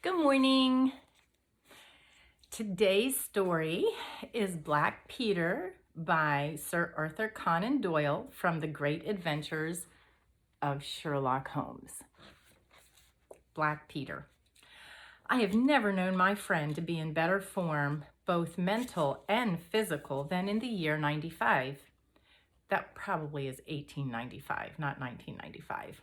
Good morning. Today's story is Black Peter by Sir Arthur Conan Doyle from The Great Adventures of Sherlock Holmes. Black Peter. I have never known my friend to be in better form, both mental and physical, than in the year 95. That probably is 1895, not 1995.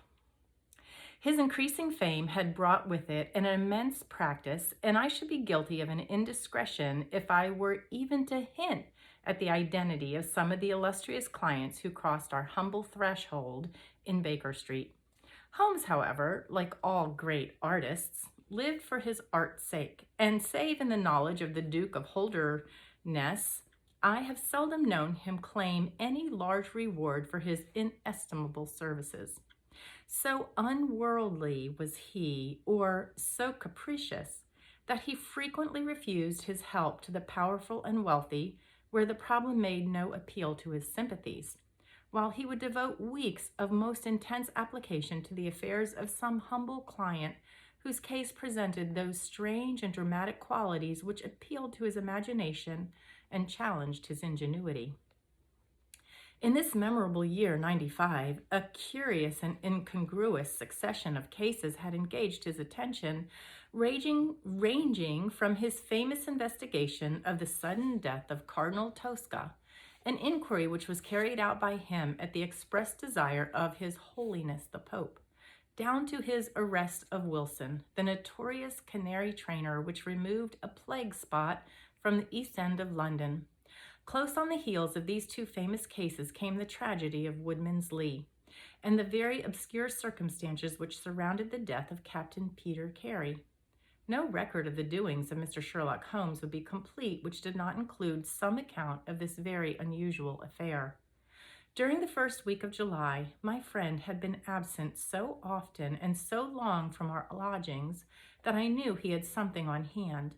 His increasing fame had brought with it an immense practice, and I should be guilty of an indiscretion if I were even to hint at the identity of some of the illustrious clients who crossed our humble threshold in Baker Street. Holmes, however, like all great artists, lived for his art's sake, and save in the knowledge of the Duke of Holderness, I have seldom known him claim any large reward for his inestimable services. So unworldly was he, or so capricious, that he frequently refused his help to the powerful and wealthy where the problem made no appeal to his sympathies, while he would devote weeks of most intense application to the affairs of some humble client whose case presented those strange and dramatic qualities which appealed to his imagination and challenged his ingenuity. In this memorable year, 95, a curious and incongruous succession of cases had engaged his attention, ranging from his famous investigation of the sudden death of Cardinal Tosca, an inquiry which was carried out by him at the express desire of His Holiness the Pope, down to his arrest of Wilson, the notorious canary trainer which removed a plague spot from the East End of London. Close on the heels of these two famous cases came the tragedy of Woodman's Lee, and the very obscure circumstances which surrounded the death of Captain Peter Carey. No record of the doings of Mr. Sherlock Holmes would be complete which did not include some account of this very unusual affair. During the first week of July, my friend had been absent so often and so long from our lodgings that I knew he had something on hand.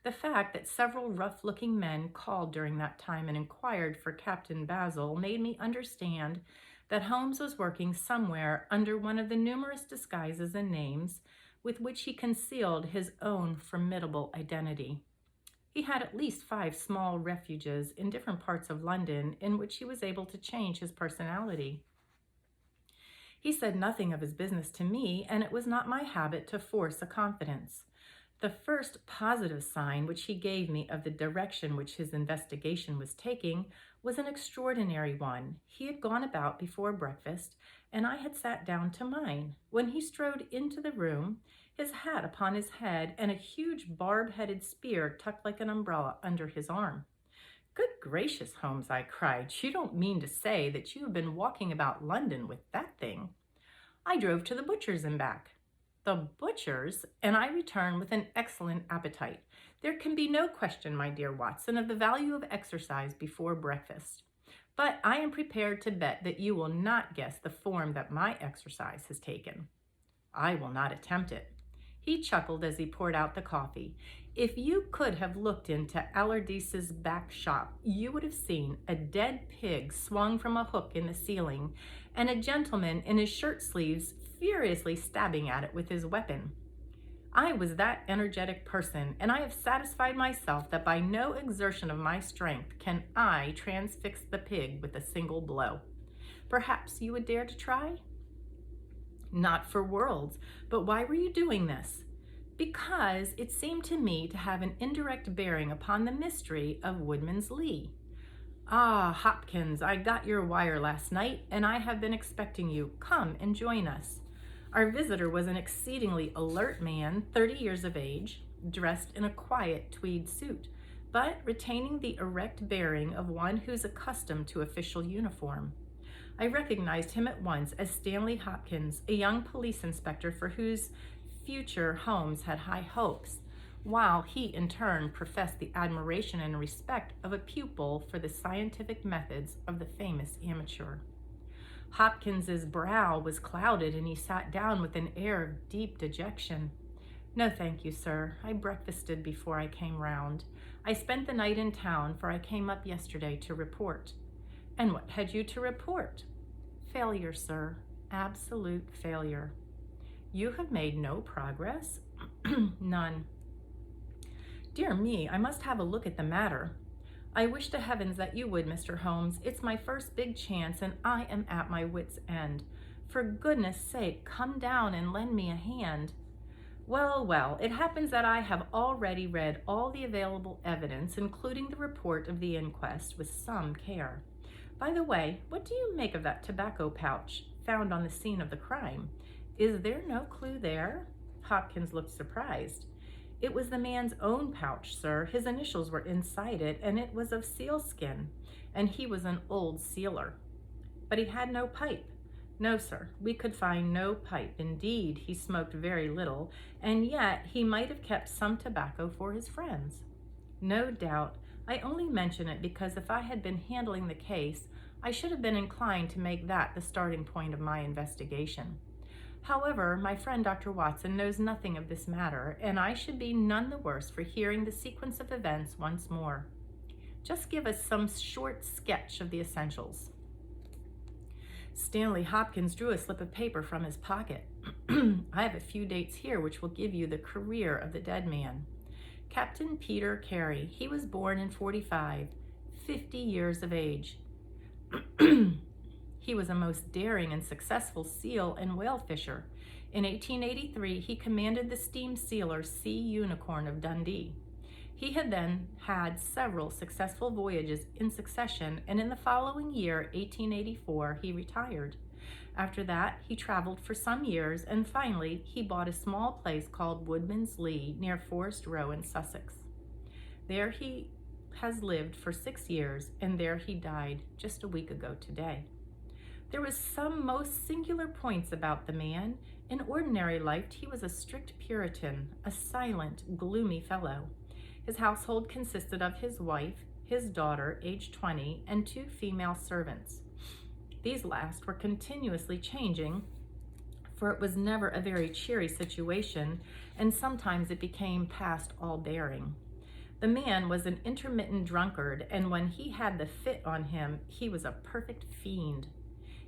The fact that several rough-looking men called during that time and inquired for Captain Basil made me understand that Holmes was working somewhere under one of the numerous disguises and names with which he concealed his own formidable identity. He had at least 5 small refuges in different parts of London in which he was able to change his personality. He said nothing of his business to me, and it was not my habit to force a confidence. The first positive sign which he gave me of the direction which his investigation was taking was an extraordinary one. He had gone about before breakfast, and I had sat down to mine, when he strode into the room, his hat upon his head and a huge barb-headed spear tucked like an umbrella under his arm. "Good gracious, Holmes," I cried, "you don't mean to say that you have been walking about London with that thing?" "I drove to the butcher's and back." "The butcher's?" And I returned with an excellent appetite. There can be no question, my dear Watson, of the value of exercise before breakfast. But I am prepared to bet that you will not guess the form that my exercise has taken. I will not attempt it. He chuckled as he poured out the coffee. If you could have looked into Allardyce's back shop, you would have seen a dead pig swung from a hook in the ceiling, and a gentleman in his shirt sleeves furiously stabbing at it with his weapon. I was that energetic person, and I have satisfied myself that by no exertion of my strength can I transfix the pig with a single blow. Perhaps you would dare to try? Not for worlds. But why were you doing this? Because it seemed to me to have an indirect bearing upon the mystery of Woodman's Lee. "Ah, Hopkins, I got your wire last night, and I have been expecting you. Come and join us." Our visitor was an exceedingly alert man, 30 years of age, dressed in a quiet tweed suit, but retaining the erect bearing of one who's accustomed to official uniform. I recognized him at once as Stanley Hopkins, a young police inspector for whose future Holmes had high hopes, while he in turn professed the admiration and respect of a pupil for the scientific methods of the famous amateur. Hopkins's brow was clouded, and he sat down with an air of deep dejection. "No, thank you, sir. I breakfasted before I came round. I spent the night in town, for I came up yesterday to report." "And what had you to report?" "Failure, sir. Absolute failure." "You have made no progress?" None. Dear me, I must have a look at the matter. I wish to heavens that you would, Mr. Holmes. It's my first big chance, and I am at my wit's end. For goodness sake, come down and lend me a hand. Well, well, it happens that I have already read all the available evidence, including the report of the inquest, with some care. By the way, what do you make of that tobacco pouch found on the scene of the crime? Is there no clue there? Hopkins looked surprised. It was the man's own pouch, sir. His initials were inside it, and it was of sealskin, and he was an old sealer. But he had no pipe. No, sir, we could find no pipe. Indeed, he smoked very little, and yet he might have kept some tobacco for his friends. No doubt. I only mention it because if I had been handling the case, I should have been inclined to make that the starting point of my investigation. However, my friend Dr. Watson knows nothing of this matter, and I should be none the worse for hearing the sequence of events once more. Just give us some short sketch of the essentials. Stanley Hopkins drew a slip of paper from his pocket. I have a few dates here which will give you the career of the dead man. Captain Peter Carey. He was born in 45, 50 years of age. He was a most daring and successful seal and whale fisher. In 1883, he commanded the steam sealer Sea Unicorn of Dundee. He had then had several successful voyages in succession, and in the following year, 1884, he retired. After that, he traveled for some years, and finally, he bought a small place called Woodman's Lee near Forest Row in Sussex. There he has lived for 6 years, and there he died just a week ago today. There was some most singular points about the man. In ordinary life, he was a strict Puritan, a silent, gloomy fellow. His household consisted of his wife, his daughter, aged 20, and 2 female servants. These last were continuously changing, for it was never a very cheery situation, and sometimes it became past all bearing. The man was an intermittent drunkard, and when he had the fit on him, he was a perfect fiend.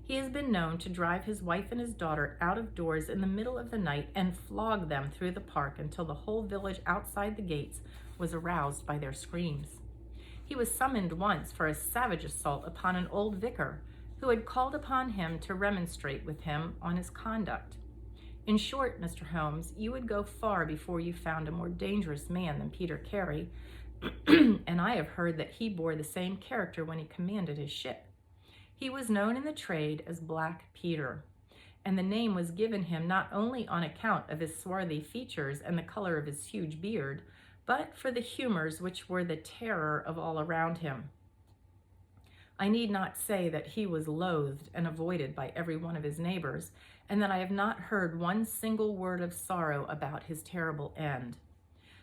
He has been known to drive his wife and his daughter out of doors in the middle of the night and flog them through the park until the whole village outside the gates was aroused by their screams. He was summoned once for a savage assault upon an old vicar who had called upon him to remonstrate with him on his conduct. In short, Mr. Holmes, you would go far before you found a more dangerous man than Peter Carey, and I have heard that he bore the same character when he commanded his ship. He was known in the trade as Black Peter, and the name was given him not only on account of his swarthy features and the color of his huge beard, but for the humors which were the terror of all around him. I need not say that he was loathed and avoided by every one of his neighbors, and that I have not heard one single word of sorrow about his terrible end.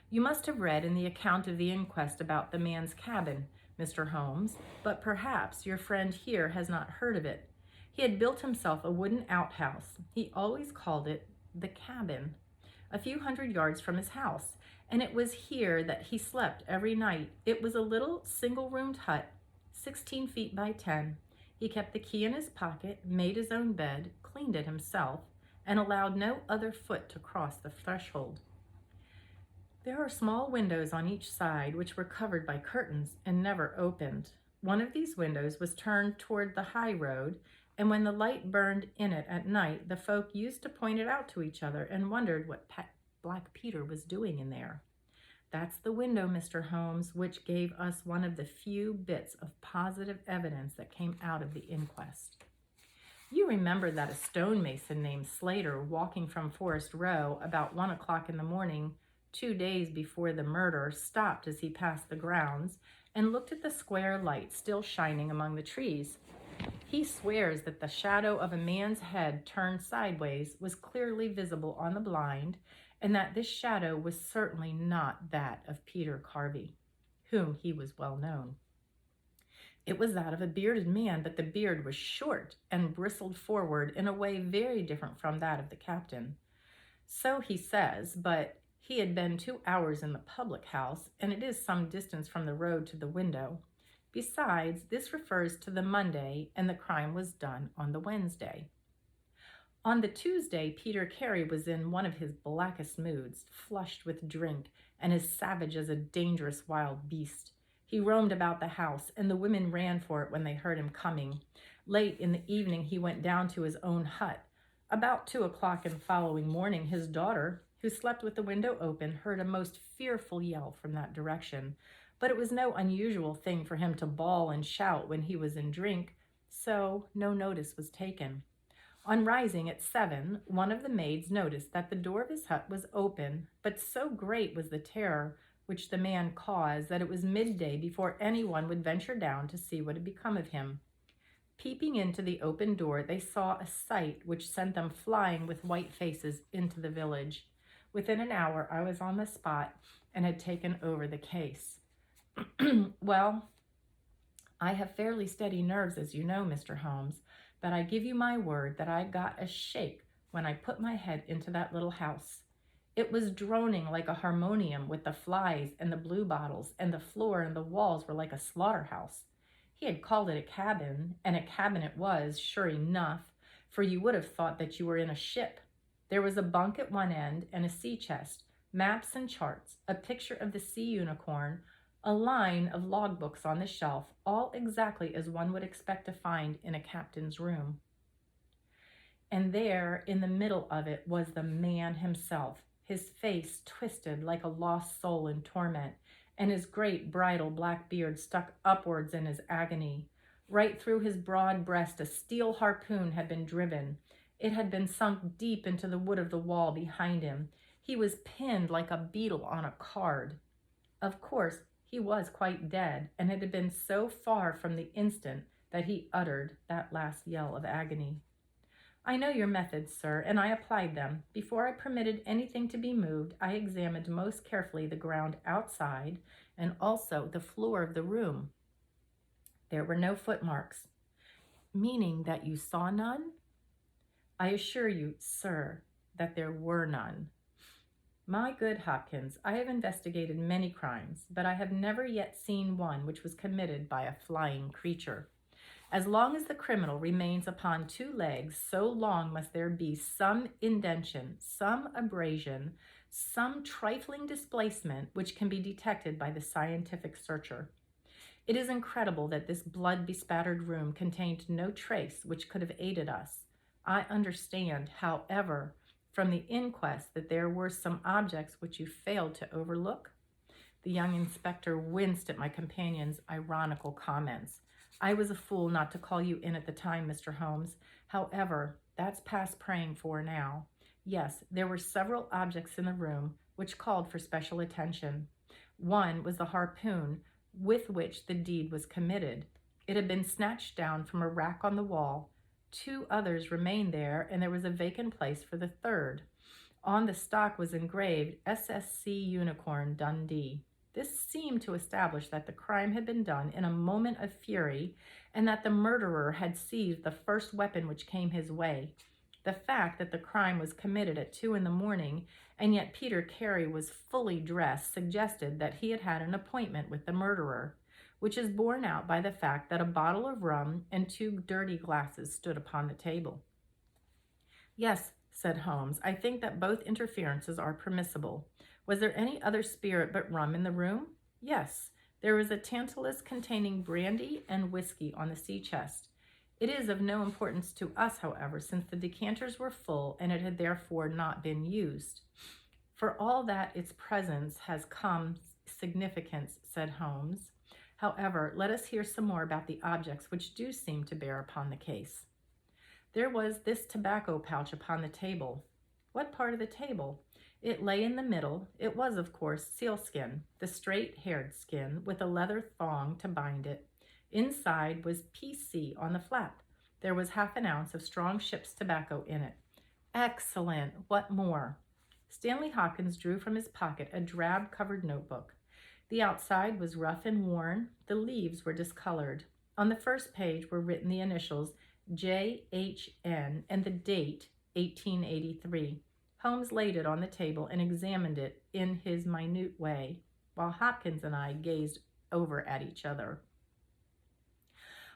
You must have read in the account of the inquest about the man's cabin, Mr. Holmes, but perhaps your friend here has not heard of it. He had built himself a wooden outhouse. He always called it the cabin, a few hundred yards from his house, and it was here that he slept every night. It was a little single-roomed hut, 16 feet by 10. He kept the key in his pocket, made his own bed, cleaned it himself, and allowed no other foot to cross the threshold. There are small windows on each side which were covered by curtains and never opened. One of these windows was turned toward the high road, and when the light burned in it at night, the folk used to point it out to each other and wondered what Black Peter was doing in there. That's the window, Mr. Holmes, which gave us one of the few bits of positive evidence that came out of the inquest. You remember that a stonemason named Slater, walking from Forest Row about 1 o'clock in the morning, 2 days before the murder, stopped as he passed the grounds and looked at the square light still shining among the trees. He swears that the shadow of a man's head turned sideways was clearly visible on the blind, and that this shadow was certainly not that of Peter Carvey, whom he was well known. It was that of a bearded man, but the beard was short and bristled forward in a way very different from that of the captain. So he says, but he had been 2 hours in the public house, and it is some distance from the road to the window. Besides, this refers to the Monday, and the crime was done on the Wednesday. On the Tuesday, Peter Carey was in one of his blackest moods, flushed with drink and as savage as a dangerous wild beast. He roamed about the house, and the women ran for it when they heard him coming. Late in the evening, he went down to his own hut. About 2 o'clock in the following morning, his daughter, who slept with the window open, heard a most fearful yell from that direction. But it was no unusual thing for him to bawl and shout when he was in drink, so no notice was taken. On rising at 7, one of the maids noticed that the door of his hut was open, but so great was the terror which the man caused that it was midday before anyone would venture down to see what had become of him. Peeping into the open door, they saw a sight which sent them flying with white faces into the village. Within an hour, I was on the spot and had taken over the case. Well, I have fairly steady nerves, as you know, Mr. Holmes, but I give you my word that I got a shake when I put my head into that little house. It was droning like a harmonium with the flies and the bluebottles, and the floor and the walls were like a slaughterhouse. He had called it a cabin, and a cabin it was, sure enough, for you would have thought that you were in a ship. There was a bunk at one end and a sea chest, maps and charts, a picture of the sea unicorn, a line of logbooks on the shelf, all exactly as one would expect to find in a captain's room. And there, in the middle of it, was the man himself, his face twisted like a lost soul in torment, and his great bridal black beard stuck upwards in his agony. Right through his broad breast a steel harpoon had been driven. It had been sunk deep into the wood of the wall behind him. He was pinned like a beetle on a card. Of course, he was quite dead, and it had been so far from the instant that he uttered that last yell of agony. I know your methods, sir, and I applied them. Before I permitted anything to be moved, I examined most carefully the ground outside and also the floor of the room. There were no footmarks. Meaning that you saw none? I assure you, sir, that there were none. My good Hopkins, I have investigated many crimes, but I have never yet seen one which was committed by a flying creature. As long as the criminal remains upon 2 legs, so long must there be some indentation, some abrasion, some trifling displacement which can be detected by the scientific searcher. It is incredible that this blood-bespattered room contained no trace which could have aided us. I understand, however, from the inquest that there were some objects which you failed to overlook. The young inspector winced at my companion's ironical comments. I was a fool not to call you in at the time, Mr. Holmes. However, that's past praying for now. Yes, there were several objects in the room which called for special attention. One was the harpoon with which the deed was committed. It had been snatched down from a rack on the wall. 2 others remained there, and there was a vacant place for the third. On the stock was engraved SSC Unicorn Dundee. This seemed to establish that the crime had been done in a moment of fury and that the murderer had seized the first weapon which came his way. The fact that the crime was committed at 2 in the morning and yet Peter Carey was fully dressed suggested that he had had an appointment with the murderer, which is borne out by the fact that a bottle of rum and 2 dirty glasses stood upon the table. Yes, said Holmes, I think that both interferences are permissible. Was there any other spirit but rum in the room? Yes, there was a tantalus containing brandy and whiskey on the sea chest. It is of no importance to us, however, since the decanters were full and it had therefore not been used. For all that its presence has come significance, said Holmes. However, let us hear some more about the objects which do seem to bear upon the case. There was this tobacco pouch upon the table. What part of the table? It lay in the middle. It was, of course, sealskin, the straight-haired skin, with a leather thong to bind it. Inside was PC on the flap. There was half an ounce of strong ship's tobacco in it. Excellent! What more? Stanley Hopkins drew from his pocket a drab-covered notebook. The outside was rough and worn. The leaves were discolored. On the first page were written the initials J.H.N. and the date 1883. Holmes laid it on the table and examined it in his minute way, while Hopkins and I gazed over at each other.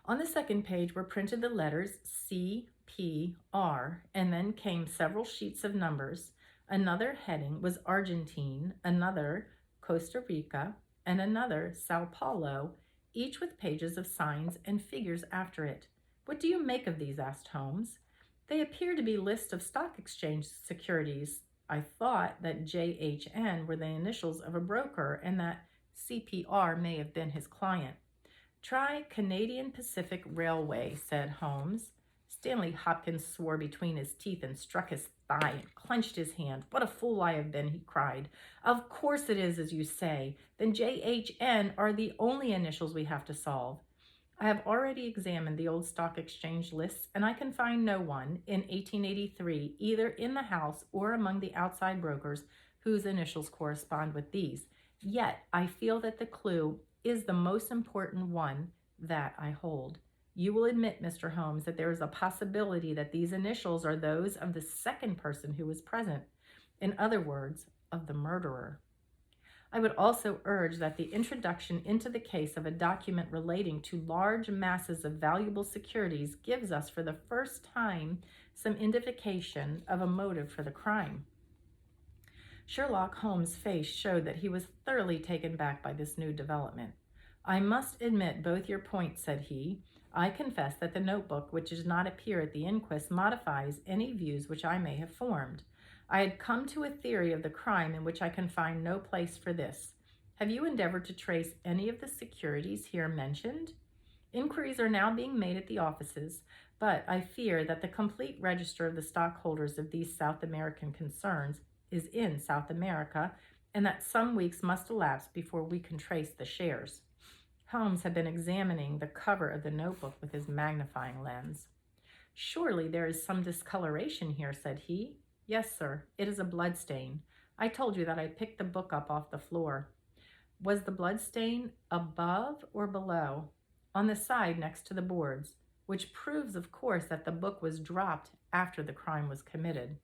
On the second page were printed the letters C, CPR, and then came several sheets of numbers. Another heading was Argentine, another Costa Rica, and another Sao Paulo, each with pages of signs and figures after it. "What do you make of these?" asked Holmes. "They appear to be lists of stock exchange securities. I thought that JHN were the initials of a broker and that CPR may have been his client." "Try Canadian Pacific Railway," said Holmes. Stanley Hopkins swore between his teeth and struck his thigh and clenched his hand. "What a fool I have been," he cried. "Of course it is, as you say. Then JHN are the only initials we have to solve. I have already examined the old stock exchange lists, and I can find no one in 1883, either in the house or among the outside brokers, whose initials correspond with these. Yet I feel that the clue is the most important one that I hold. You will admit, Mr. Holmes, that there is a possibility that these initials are those of the second person who was present. In other words, of the murderer. I would also urge that the introduction into the case of a document relating to large masses of valuable securities gives us for the first time some indication of a motive for the crime." Sherlock Holmes' face showed that he was thoroughly taken back by this new development. "I must admit both your points," said he. "I confess that the notebook, which does not appear at the inquest, modifies any views which I may have formed. I had come to a theory of the crime in which I can find no place for this. Have you endeavored to trace any of the securities here mentioned?" "Inquiries are now being made at the offices, but I fear that the complete register of the stockholders of these South American concerns is in South America, and that some weeks must elapse before we can trace the shares." Holmes had been examining the cover of the notebook with his magnifying lens. "Surely there is some discoloration here," said he. "Yes, sir. It is a blood stain. I told you that I picked the book up off the floor." "Was the blood stain above or below?" "On the side next to the boards, which proves, of course, that the book was dropped after the crime was committed."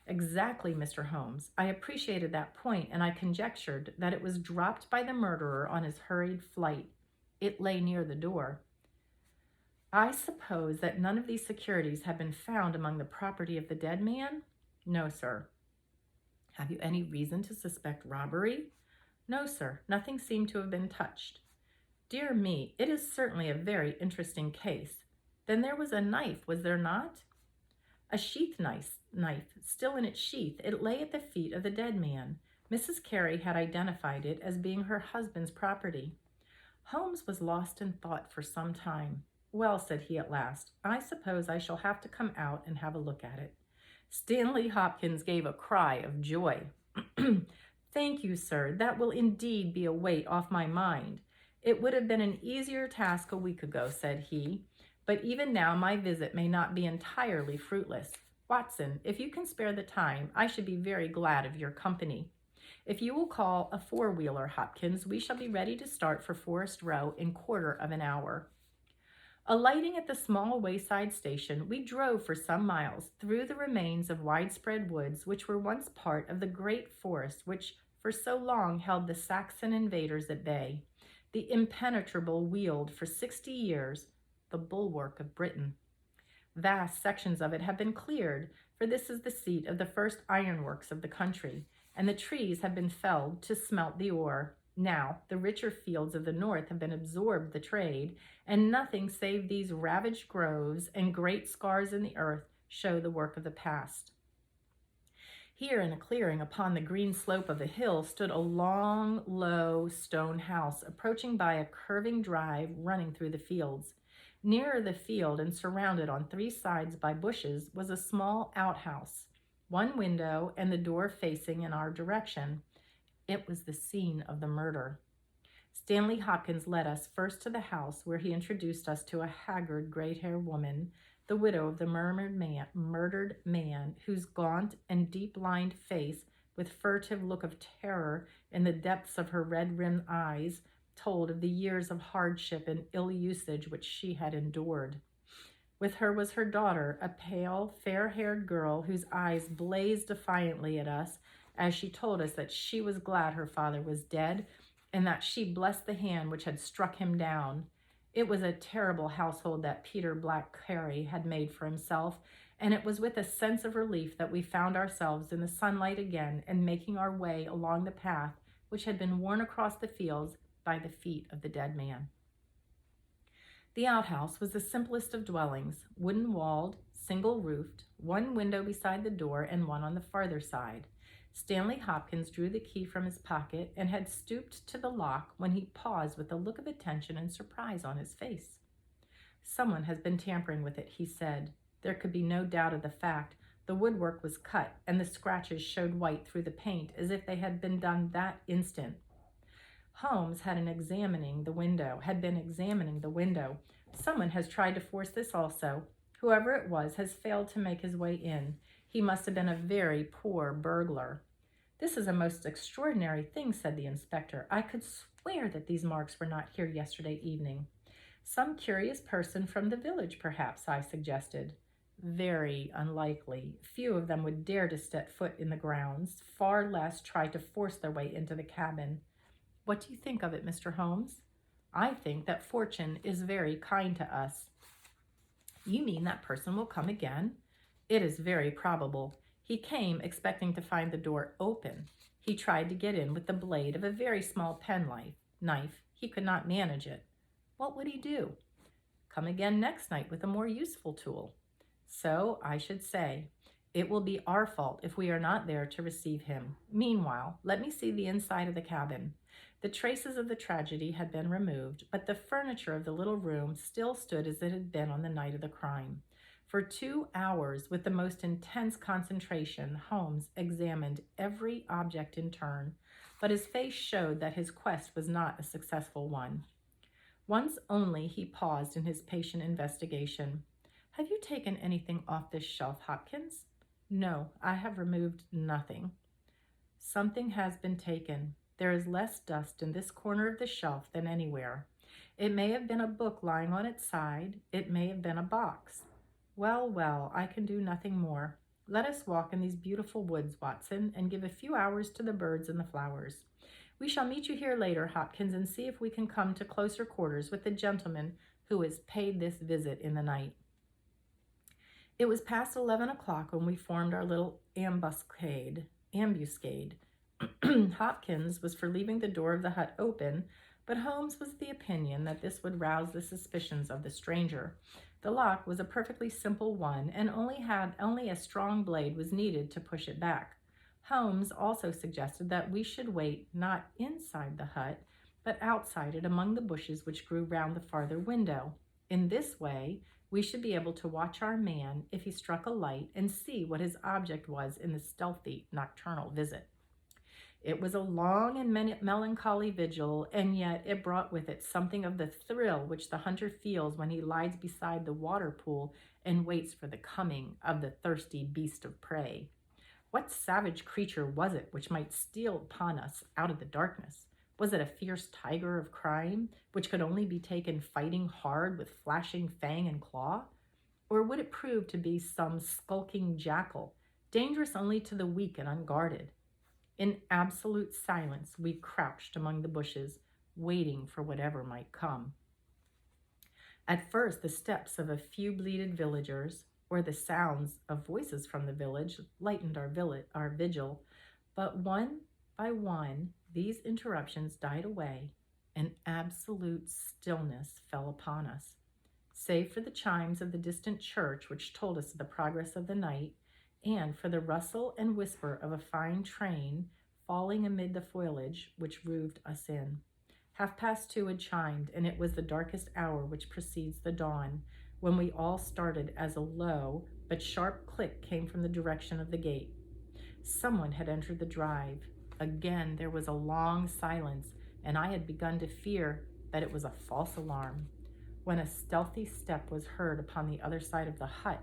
"Exactly, Mr. Holmes. I appreciated that point, and I conjectured that it was dropped by the murderer on his hurried flight. It lay near the door." "I suppose that none of these securities have been found among the property of the dead man?" "No, sir." "Have you any reason to suspect robbery?" "No, sir. Nothing seemed to have been touched." "Dear me, it is certainly a very interesting case. Then there was a knife, was there not?" "A sheath knife, still in its sheath. It lay at the feet of the dead man. Mrs. Carey had identified it as being her husband's property." Holmes was lost in thought for some time. "Well," said he at last, "I suppose I shall have to come out and have a look at it." Stanley Hopkins gave a cry of joy. "Thank you, sir. That will indeed be a weight off my mind. It would have been an easier task a week ago," said he. "But even now my visit may not be entirely fruitless. Watson, if you can spare the time, I should be very glad of your company. If you will call a four-wheeler, Hopkins, we shall be ready to start for Forest Row in quarter of an hour." Alighting at the small wayside station, we drove for some miles through the remains of widespread woods which were once part of the great forest which for so long held the Saxon invaders at bay, the impenetrable Weald for 60 years, the bulwark of Britain. Vast sections of it have been cleared, for this is the seat of the first ironworks of the country, and the trees have been felled to smelt the ore. Now the richer fields of the north have been absorbed the trade, and nothing save these ravaged groves and great scars in the earth show the work of the past. Here in a clearing upon the green slope of a hill stood a long, low stone house, approaching by a curving drive running through the fields. Nearer the field and surrounded on three sides by bushes was a small outhouse, one window and the door facing in our direction. It was the scene of the murder. Stanley Hopkins led us first to the house, where he introduced us to a haggard, gray-haired woman, the widow of the murdered man, whose gaunt and deep-lined face, with furtive look of terror in the depths of her red-rimmed eyes, told of the years of hardship and ill usage which she had endured. With her was her daughter, a pale, fair-haired girl whose eyes blazed defiantly at us as she told us that she was glad her father was dead and that she blessed the hand which had struck him down. It was a terrible household that Peter Black-Carey had made for himself, and it was with a sense of relief that we found ourselves in the sunlight again and making our way along the path which had been worn across the fields by the feet of the dead man. The outhouse was the simplest of dwellings, wooden-walled, single-roofed, one window beside the door and one on the farther side. Stanley Hopkins drew the key from his pocket and had stooped to the lock when he paused with a look of attention and surprise on his face. "Someone has been tampering with it," he said. There could be no doubt of the fact. The woodwork was cut, and the scratches showed white through the paint as if they had been done that instant. Holmes had been examining the window. "Someone has tried to force this also. Whoever it was has failed to make his way in. He must have been a very poor burglar." "This is a most extraordinary thing," said the inspector. "I could swear that these marks were not here yesterday evening." "Some curious person from the village, perhaps," I suggested. "Very unlikely. Few of them would dare to set foot in the grounds, far less try to force their way into the cabin. What do you think of it, Mr. Holmes?" "I think that fortune is very kind to us." "You mean that person will come again?" "It is very probable. He came expecting to find the door open. He tried to get in with the blade of a very small penknife. He could not manage it." "What would he do?" "Come again next night with a more useful tool." "So I should say. It will be our fault if we are not there to receive him. Meanwhile, let me see the inside of the cabin." The traces of the tragedy had been removed, but the furniture of the little room still stood as it had been on the night of the crime. For 2 hours, with the most intense concentration, Holmes examined every object in turn, but his face showed that his quest was not a successful one. Once only he paused in his patient investigation. "Have you taken anything off this shelf, Hopkins?" "No, I have removed nothing." "Something has been taken. There is less dust in this corner of the shelf than anywhere. It may have been a book lying on its side. It may have been a box. Well, well, I can do nothing more. Let us walk in these beautiful woods, Watson, and give a few hours to the birds and the flowers. We shall meet you here later, Hopkins, and see if we can come to closer quarters with the gentleman who has paid this visit in the night." It was past 11 o'clock when we formed our little ambuscade. Hopkins was for leaving the door of the hut open, but Holmes was of the opinion that this would rouse the suspicions of the stranger. The lock was a perfectly simple one, and only a strong blade was needed to push it back. Holmes also suggested that we should wait not inside the hut, but outside it among the bushes which grew round the farther window. In this way, we should be able to watch our man if he struck a light and see what his object was in the stealthy nocturnal visit. It was a long and melancholy vigil, and yet it brought with it something of the thrill which the hunter feels when he lies beside the water pool and waits for the coming of the thirsty beast of prey. What savage creature was it which might steal upon us out of the darkness? Was it a fierce tiger of crime, which could only be taken fighting hard with flashing fang and claw? Or would it prove to be some skulking jackal, dangerous only to the weak and unguarded? In absolute silence, we crouched among the bushes, waiting for whatever might come. At first, the steps of a few bleated villagers, or the sounds of voices from the village, lightened our vigil, but one by one, these interruptions died away, and absolute stillness fell upon us. Save for the chimes of the distant church, which told us of the progress of the night, and for the rustle and whisper of a fine train falling amid the foliage which roofed us in. 2:30 had chimed, and it was the darkest hour which precedes the dawn, when we all started as a low but sharp click came from the direction of the gate. Someone had entered the drive. Again there was a long silence, and I had begun to fear that it was a false alarm, when a stealthy step was heard upon the other side of the hut,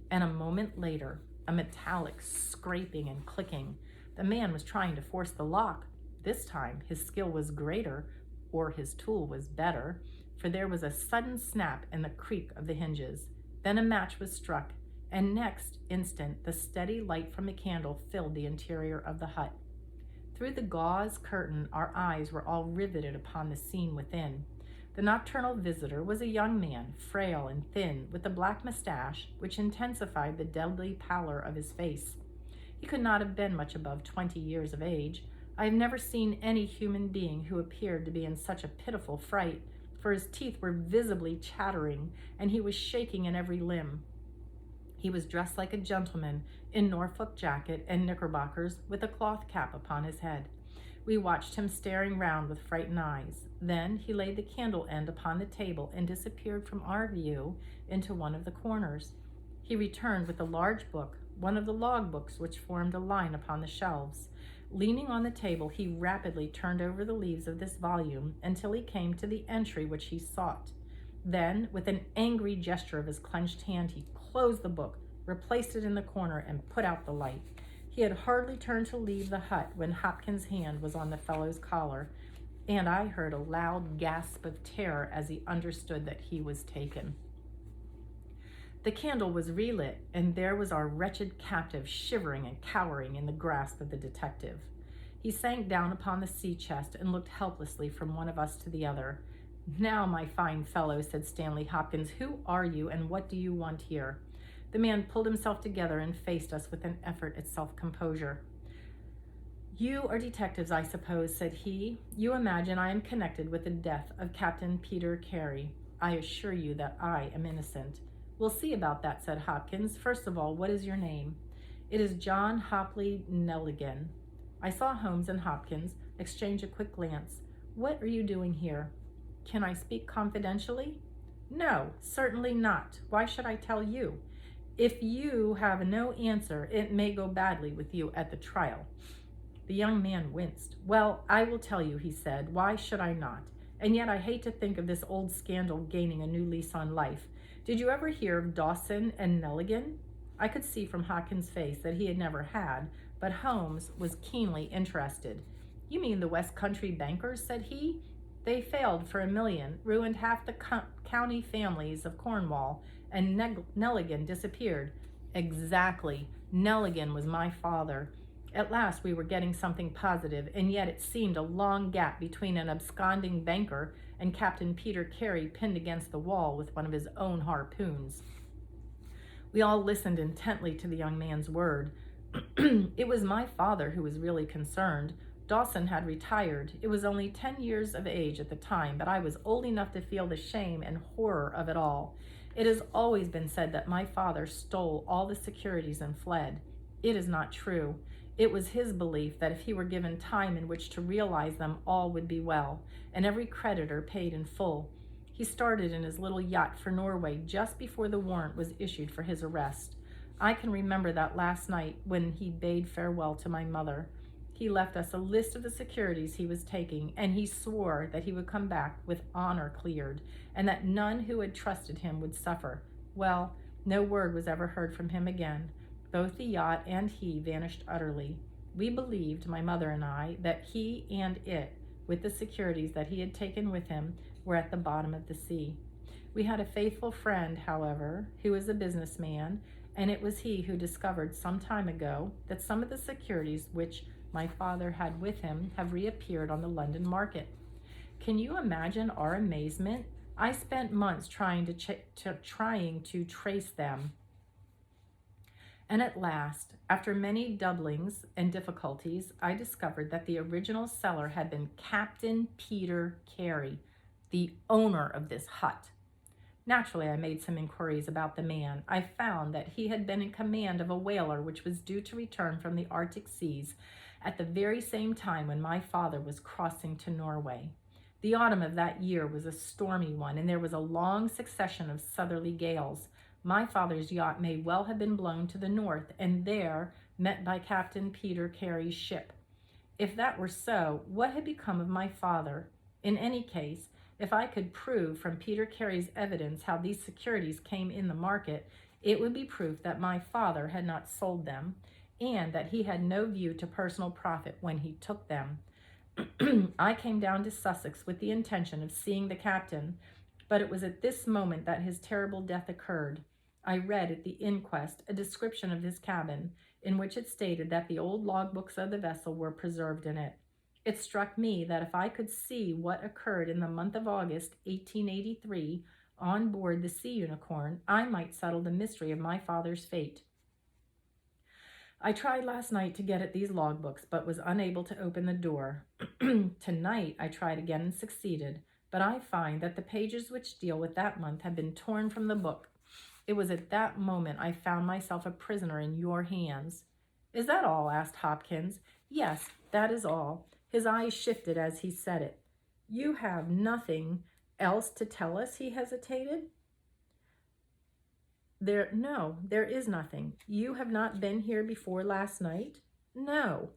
and a moment later a metallic scraping and clicking. The man was trying to force the lock. This time his skill was greater, or his tool was better, for there was a sudden snap and the creak of the hinges. Then a match was struck, and next instant the steady light from a candle filled the interior of the hut. Through the gauze curtain our eyes were all riveted upon the scene within. The nocturnal visitor was a young man, frail and thin, with a black mustache which intensified the deadly pallor of his face. He could not have been much above 20 years of age. I have never seen any human being who appeared to be in such a pitiful fright, for his teeth were visibly chattering, and he was shaking in every limb. He was dressed like a gentleman, in Norfolk jacket and knickerbockers, with a cloth cap upon his head. We watched him staring round with frightened eyes. Then he laid the candle end upon the table and disappeared from our view into one of the corners. He returned with a large book, one of the log books which formed a line upon the shelves. Leaning on the table, he rapidly turned over the leaves of this volume until he came to the entry which he sought. Then, with an angry gesture of his clenched hand, he closed the book, replaced it in the corner, and put out the light. He had hardly turned to leave the hut when Hopkins' hand was on the fellow's collar, and I heard a loud gasp of terror as he understood that he was taken. The candle was relit, and there was our wretched captive shivering and cowering in the grasp of the detective. He sank down upon the sea chest and looked helplessly from one of us to the other. "Now, my fine fellow," said Stanley Hopkins, "who are you and what do you want here?" The man pulled himself together and faced us with an effort at self-composure. "You are detectives, I suppose," said he. "You imagine I am connected with the death of Captain Peter Carey. I assure you that I am innocent." "We'll see about that," said Hopkins. "First of all, what is your name?" "It is John Hopley Nelligan." I saw Holmes and Hopkins exchange a quick glance. "What are you doing here?" "Can I speak confidentially?" "No, certainly not. Why should I tell you? If you have no answer, it may go badly with you at the trial." The young man winced. "Well, I will tell you," he said. "Why should I not? And yet I hate to think of this old scandal gaining a new lease on life. Did you ever hear of Dawson and Nelligan?" I could see from Hopkins' face that he had never had, but Holmes was keenly interested. "You mean the West Country bankers?" said he. "They failed for $1 million, ruined half the county families of Cornwall, and Nelligan disappeared." "Exactly. Nelligan was my father." At last we were getting something positive, and yet it seemed a long gap between an absconding banker and Captain Peter Carey pinned against the wall with one of his own harpoons. We all listened intently to the young man's word. It was my father who was really concerned. Dawson had retired. It was only 10 years of age at the time, but I was old enough to feel the shame and horror of it all. It has always been said that my father stole all the securities and fled. It is not true. It was his belief that if he were given time in which to realize them, all would be well, and every creditor paid in full. He started in his little yacht for Norway just before the warrant was issued for his arrest. I can remember that last night when he bade farewell to my mother. He left us a list of the securities he was taking, and he swore that he would come back with honor cleared, and that none who had trusted him would suffer. Well, no word was ever heard from him again. Both the yacht and he vanished utterly. We believed, my mother and I, that he and it, with the securities that he had taken with him, were at the bottom of the sea. We had a faithful friend, however, who was a businessman, and it was he who discovered some time ago that some of the securities which my father had with him have reappeared on the London market. Can you imagine our amazement? I spent months trying to trace them. And at last, after many doublings and difficulties, I discovered that the original seller had been Captain Peter Carey, the owner of this hut. Naturally, I made some inquiries about the man. I found that he had been in command of a whaler which was due to return from the Arctic seas at the very same time when my father was crossing to Norway. The autumn of that year was a stormy one, and there was a long succession of southerly gales. My father's yacht may well have been blown to the north, and there met by Captain Peter Carey's ship. If that were so, what had become of my father? In any case, if I could prove from Peter Carey's evidence how these securities came in the market, it would be proof that my father had not sold them, and that he had no view to personal profit when he took them. I came down to Sussex with the intention of seeing the captain, but it was at this moment that his terrible death occurred. I read at the inquest a description of his cabin, in which it stated that the old logbooks of the vessel were preserved in it. It struck me that if I could see what occurred in the month of August, 1883, on board the Sea Unicorn, I might settle the mystery of my father's fate. I tried last night to get at these logbooks, but was unable to open the door. Tonight I tried again and succeeded, but I find that the pages which deal with that month have been torn from the book. It was at that moment I found myself a prisoner in your hands." "Is that all?" asked Hopkins. "Yes, that is all." His eyes shifted as he said it. "You have nothing else to tell us?" he hesitated. No, there is nothing. You have not been here before last night?" "No."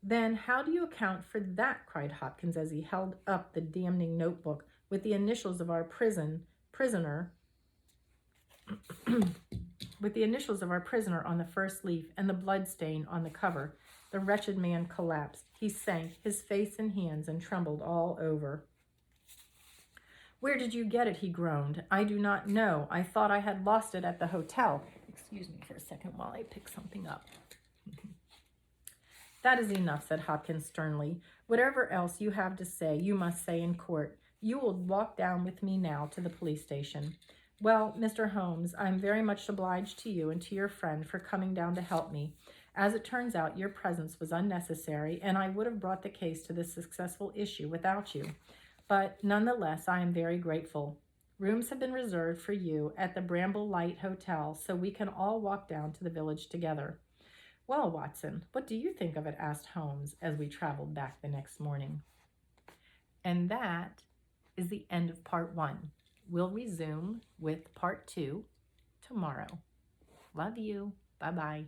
"Then how do you account for that?" cried Hopkins as he held up the damning notebook with the initials of our prisoner with the initials of our prisoner on the first leaf and the blood stain on the cover. The wretched man collapsed. He sank, his face and hands, and trembled all over. "Where did you get it?" he groaned. "I do not know. I thought I had lost it at the hotel." Excuse me for a second while I pick something up. "That is enough," said Hopkins sternly. "Whatever else you have to say, you must say in court. You will walk down with me now to the police station." "Well, Mr. Holmes, I am very much obliged to you and to your friend for coming down to help me. As it turns out, your presence was unnecessary, and I would have brought the case to this successful issue without you. But nonetheless, I am very grateful. Rooms have been reserved for you at the Bramble Light Hotel, so we can all walk down to the village together." "Well, Watson, what do you think of it?" asked Holmes as we traveled back the next morning. And that is the end of part 1. We'll resume with part 2 tomorrow. Love you. Bye-bye.